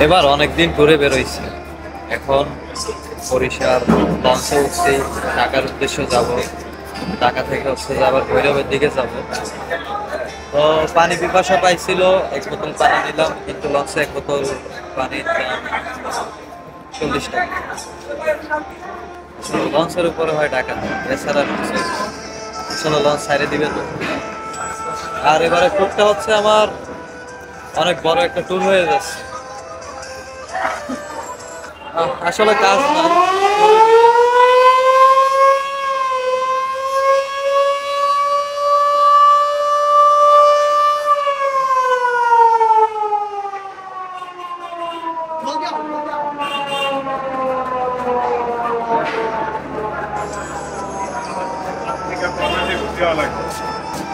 এবার অনেকদিন ট্যুরে বেরোইছি, এখন বরিশাল লঞ্চে উঠছি, ঢাকার উদ্দেশ্যে যাব। ঢাকা থেকে হচ্ছে যে আবার ভৈরবের দিকে যাব। তো পানি পিপাসা পাইছিল, এক বোতল পানি নিলাম, কিন্তু লঞ্চে এক বোতল পানির দাম 40 টাকা। লঞ্চের উপরে হয় টাকা, এছাড়া কিছু আসলে লঞ্চ ছাইড়ে দিবে তো। আর এবারে ট্যুরটা হচ্ছে আমার অনেক বড় একটা ট্যুর হয়ে যাচ্ছে। আসলে কাজ নাই।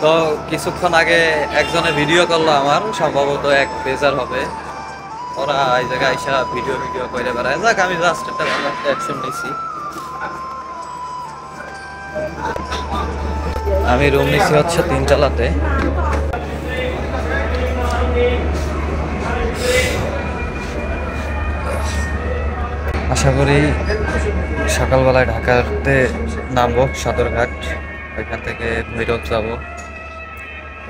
তো কিছুক্ষণ আগে একজনে ভিডিও করলো, আমার সম্ভবত এক পেজার হবে। ওরা এই জায়গায় আইসা ভিডিও ভিডিও করে বেড়ায়, যাক আমি জাস্ট একটা অ্যাকশন নিছি। আমি রুম নিছি হচ্ছে 3 তলাতে। আশা করি সকালবেলায় ঢাকাতে নামবো সদরঘাট, ওইখান থেকে ভৈরব যাব।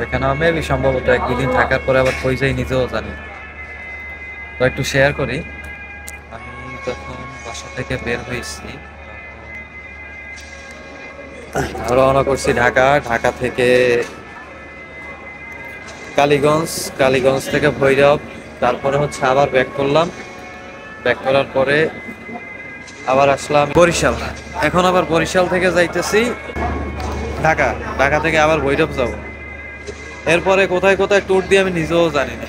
ওইখানে মেবি সম্ভবত 1-2 দিন থাকার পরে আবার কই যাই নিজেও জানি। তো একটু শেয়ার করি। আমি যখন বাসা থেকে বের হয়েছি রওনা করছি ঢাকা, ঢাকা থেকে কালীগঞ্জ, কালীগঞ্জ থেকে ভৈরব, তারপরে হচ্ছে আবার ব্যাক করলাম। ব্যাক করার পরে আবার আসলাম বরিশাল। এখন আবার বরিশাল থেকে যাইতেছি ঢাকা, ঢাকা থেকে আবার ভৈরব যাব। এরপরে কোথায় কোথায় ট্যুর দিয়ে আমি নিজেও জানি না।